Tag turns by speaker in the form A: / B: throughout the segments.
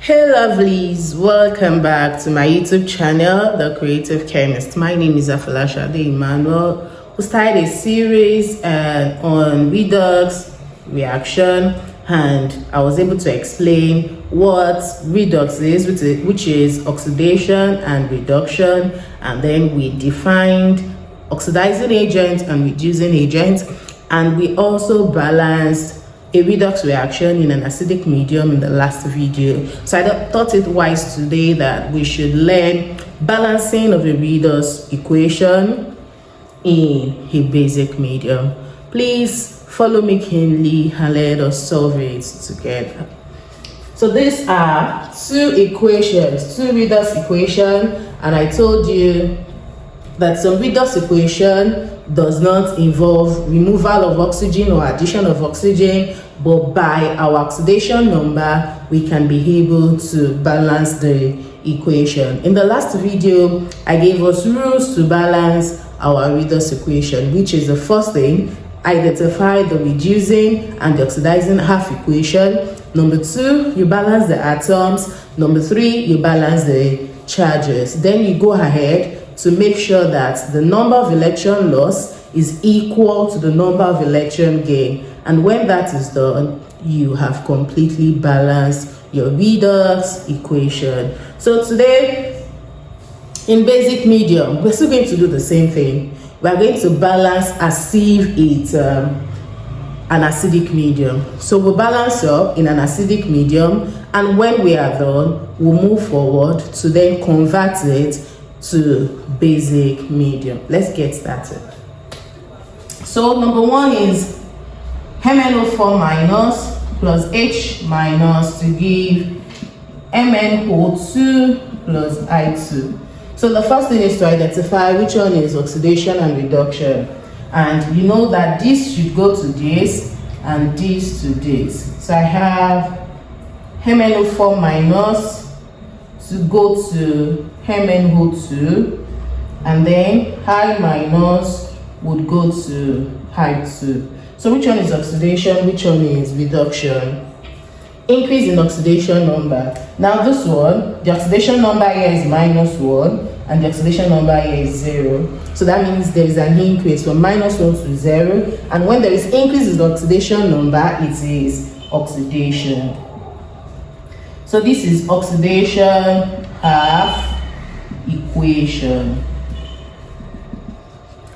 A: Hey lovelies, welcome back to my YouTube channel, The Creative Chemist. My name is Afalasha De Emmanuel. We started a series on redox reaction, and I was able to explain what redox is, which is oxidation and reduction, and then we defined oxidizing agent and reducing agent, and we also balanced a redox reaction in an acidic medium in the last video. So I thought it wise today that we should learn balancing of a redox equation in a basic medium. Please follow me keenly and let us solve it together. So these are two redox equations, and I told you that some redox equation does not involve removal of oxygen or addition of oxygen, but by our oxidation number we can be able to balance the equation. In the last video I gave us rules to balance our redox equation, which is the first thing: identify the reducing and the oxidizing half equation. Number two, you balance the atoms. Number three, you balance the charges. Then you go ahead to make sure that the number of electron loss is equal to the number of electron gain. And when that is done, you have completely balanced your redox equation. So today, in basic medium, we're still going to do the same thing. We're going to balance as if it's an acidic medium. So we'll balance up in an acidic medium, and when we are done, we'll move forward to then convert it to basic medium. Let's get started. So number one is MnO4 minus plus H minus to give MnO2 plus I2. So the first thing is to identify which one is oxidation and reduction. And you know that this should go to this and this to this. So I have MnO4 minus to go to MnO2, and then I minus would go to I2. So which one is oxidation, which one is reduction? Increase in oxidation number. Now this one, the oxidation number here is -1 and the oxidation number here is 0. So that means there is an increase from -1 to 0, and when there is increase in the oxidation number, it is oxidation. So this is oxidation half equation.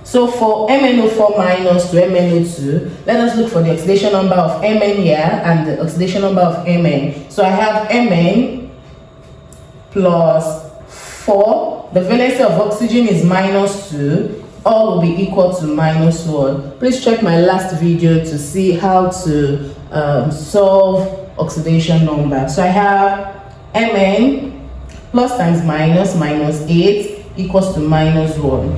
A: So for MnO4 minus to MnO2, let us look for the oxidation number of Mn here and the oxidation number of Mn. So I have Mn plus 4. The valency of oxygen is -2. All will be equal to -1. Please check my last video to see how to solve oxidation number. So I have Mn plus times -8 equals to -1.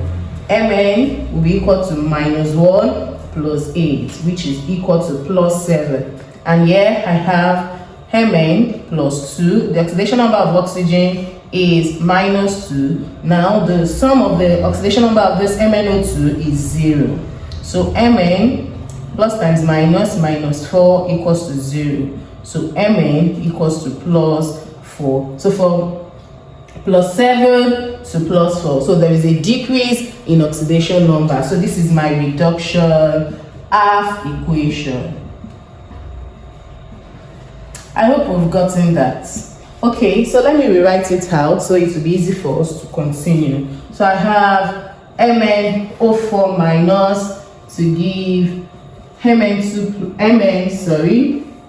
A: Mn will be equal to -1 plus 8, which is equal to +7. And here I have Mn plus 2. The oxidation number of oxygen is -2. Now the sum of the oxidation number of this MnO2 is 0. So Mn plus times -4 equals to 0. So Mn equals to +4. So for +7 to +4, so there is a decrease in oxidation number. So this is my reduction half equation. I hope we've gotten that. Okay, so let me rewrite it out so it will be easy for us to continue. So I have MnO4 minus to give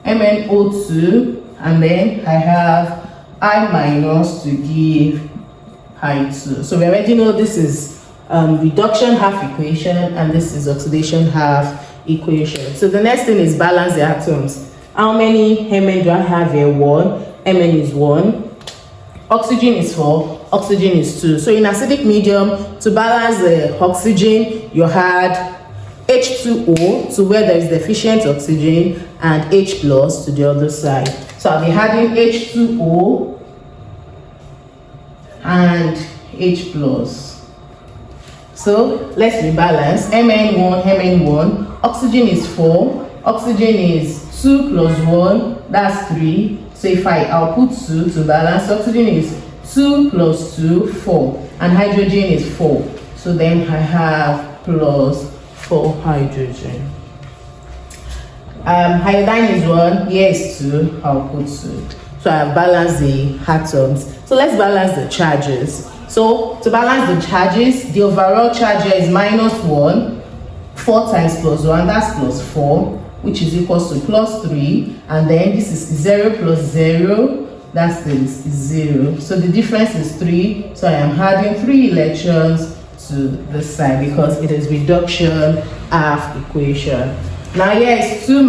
A: MnO2, and then I have I minus to give I2. So we already know this is reduction half equation, and this is oxidation half equation. So the next thing is balance the atoms. How many Mn do I have here? 1. Mn is 1. Oxygen is 4. Oxygen is 2. So in acidic medium, to balance the oxygen, you add H2O to where there is deficient oxygen and H plus to the other side. So I'll be adding H2O and H plus. So let's rebalance. Mn1, oxygen is 4, oxygen is 2 plus 1, that's 3. So if I'll put 2 to balance, oxygen is 2 plus 2, 4, and hydrogen is 4. So then I have plus 4 hydrogen. Iodine is 1, here is 2, I'll put 2. So I have balanced the atoms. So let's balance the charges. So to balance the charges, the overall charge here is -1, 4 times plus 1, that's plus 4, which is equals to plus 3, and then this is 0 plus 0, that's this, 0. So the difference is 3, so I am adding 3 electrons to the side because it is reduction half equation. Now here is 2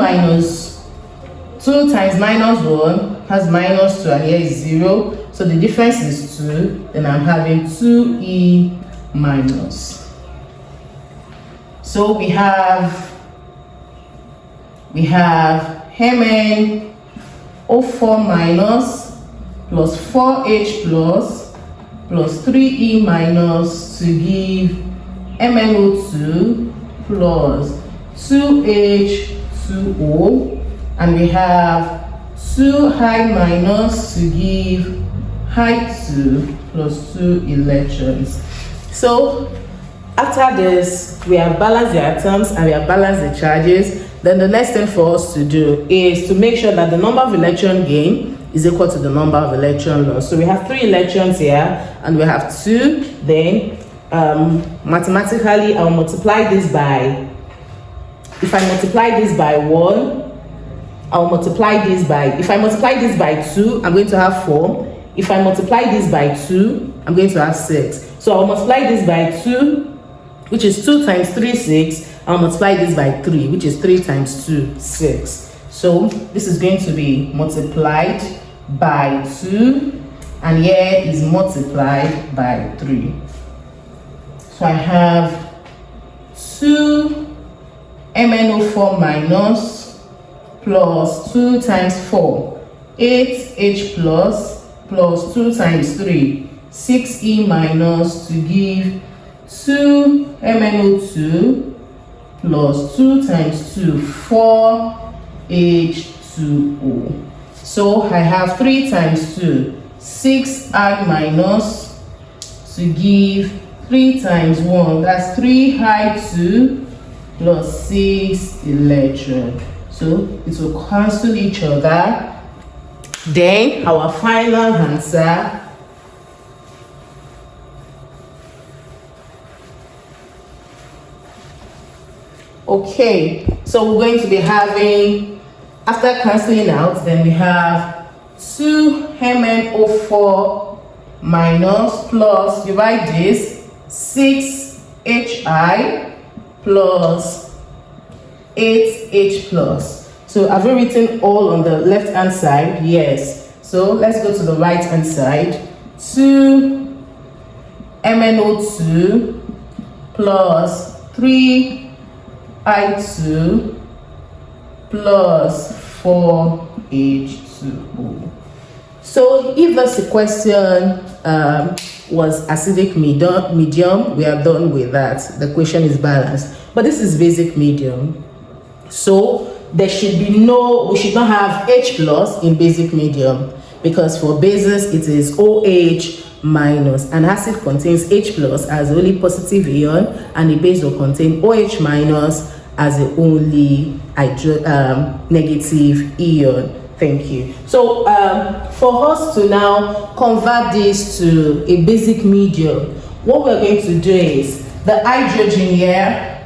A: times -1 has -2, and here is 0. So the difference is 2, then I'm having 2E minus. So we have MnO4 minus plus 4H plus 3E minus to give MnO2 plus 2H2O, and we have 2I minus to give I2 plus 2 electrons. So after this, we have balanced the atoms and we have balanced the charges. Then the next thing for us to do is to make sure that the number of electron gain is equal to the number of electron loss. So we have 3 electrons here and we have 2. Then mathematically, I'll multiply this by, if I multiply this by 1, I'll multiply this by, if I multiply this by 2, I'm going to have 4. If I multiply this by 2, I'm going to have 6. So I'll multiply this by 2, which is 2 times 3, 6. I'll multiply this by 3, which is 3 times 2, 6. So this is going to be multiplied by 2, and here is multiplied by 3. So I have 2 MnO4 minus plus 2 times 4, 8H plus 2 times 3, 6E minus to give 2 MnO2 plus 2 times 2, 4H2O. So I have 3 times 2, 6I minus to give 3 times 1, that's 3I2 plus 6 electron. So it will cancel each other. Then our final answer okay, so we're going to be having, after cancelling out, then we have 2 MnO4 minus plus, divide this, 6Hi plus 8H plus. So have you written all on the left hand side? Yes. So let's go to the right hand side. 2 MnO2 plus 3I2 plus 4H2O. So if that's the question was acidic medium, we are done with that. The question is balanced. But this is basic medium. So there should be we should not have H plus in basic medium, because for bases it is OH minus, and acid contains H plus as the only positive ion, and the base will contain OH minus as the only negative ion. Thank you. So for us to now convert this to a basic medium, what we're going to do is the hydrogen here,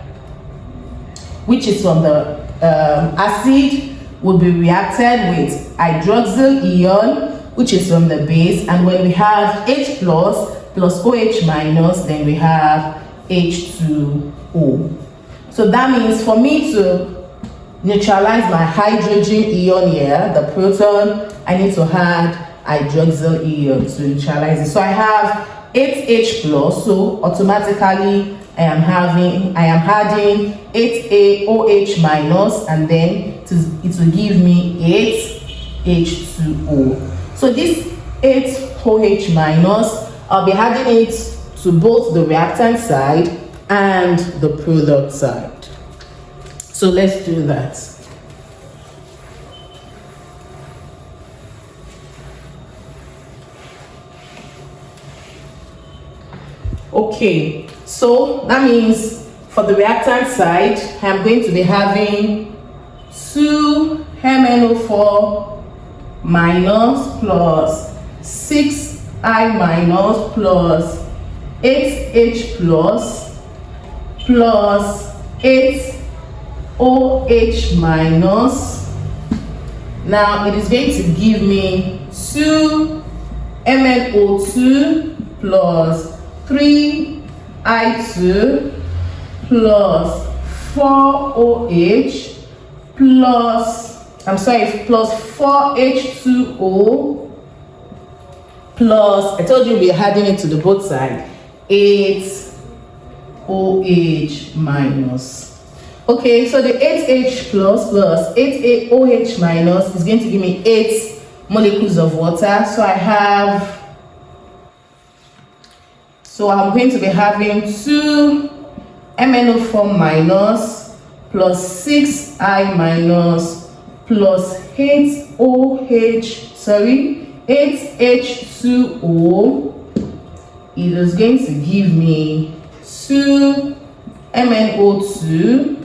A: which is from the acid, will be reacted with hydroxyl ion, which is from the base, and when we have H plus OH minus, then we have H2O. So that means for me to neutralize my hydrogen ion here, the proton, I need to add hydroxyl ion to neutralize it. So I have 8H plus, so automatically I am adding 8AOH minus, and then it will give me 8H2O. So this 8OH minus, I'll be adding it to both the reactant side and the product side. So let's do that. Okay, so that means for the reactant side, I'm going to be having 2 MnO4 minus plus 6I minus plus 8H plus 8OH minus. Now it is going to give me 2 MnO2 plus 3I2 plus 4OH plus, plus 4H2O plus, I told you we're adding it to the both side, 8OH minus. Okay, so the 8H plus 8OH minus is going to give me 8 molecules of water. So I'm going to be having 2 MnO4 minus plus 6I minus plus 8H2O. It is going to give me 2 MnO2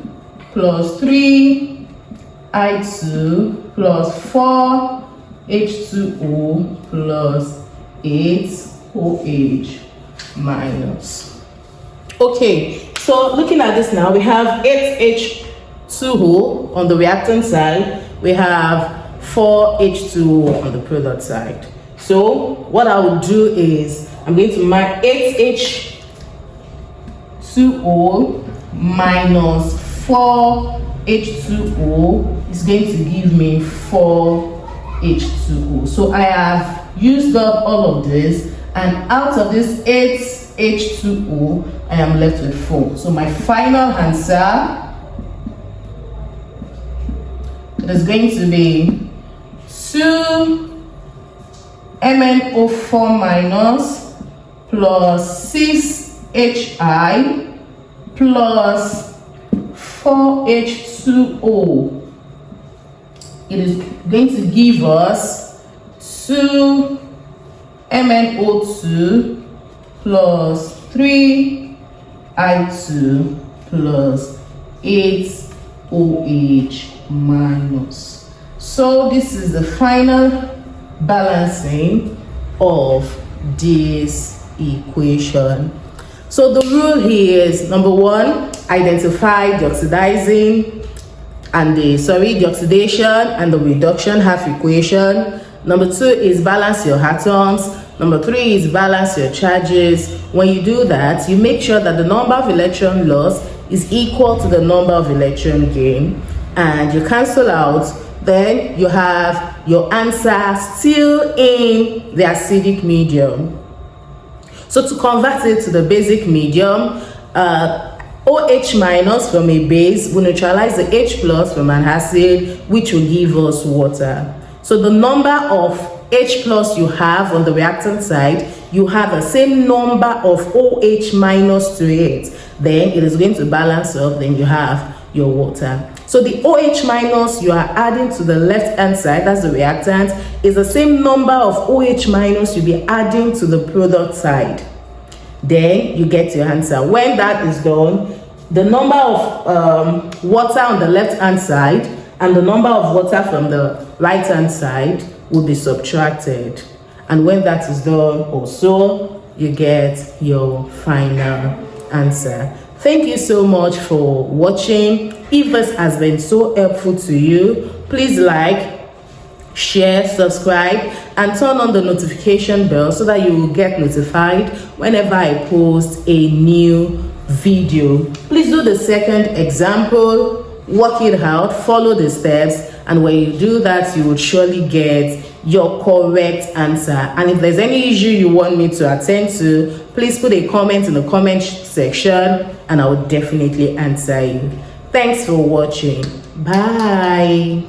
A: plus 3I2 plus 4H2O plus 8OH minus. Okay, so looking at this now, we have 8H2O on the reactant side, we have 4H2O on the product side. So what I will do is I'm going to mark 8H2O minus 4H2O is going to give me 4H2O. So I have used up all of this, and out of this 8H2O, I am left with 4. So my final answer is going to be 2 MnO4 minus plus 6HI plus 4H2O. It is going to give us 2 MnO2 plus 3I2 plus 8OH minus. So this is the final balancing of this equation. So the rule here is, number 1, identify the oxidizing and the oxidation and the reduction half equation. Number 2 is balance your atoms. Number 3 is balance your charges. When you do that, you make sure that the number of electron loss is equal to the number of electron gain, and you cancel out. Then you have your answer still in the acidic medium. So to convert it to the basic medium, OH minus from a base will neutralize the H plus from an acid, which will give us water. So the number of H plus you have on the reactant side, you have the same number of OH minus to it. Then it is going to balance up, then you have your water. So the OH minus you are adding to the left hand side, that's the reactant, is the same number of OH minus you'll be adding to the product side. Then you get your answer. When that is done, the number of water on the left hand side and the number of water from the right hand side will be subtracted. And when that is done also, you get your final answer. Thank you so much for watching. If this has been so helpful to you, please like, share, subscribe, and turn on the notification bell so that you will get notified whenever I post a new video. Please do the second example, work it out, follow the steps, and when you do that, you will surely get your correct answer. And if there's any issue you want me to attend to, please put a comment in the comment section and I will definitely answer you. Thanks for watching. Bye.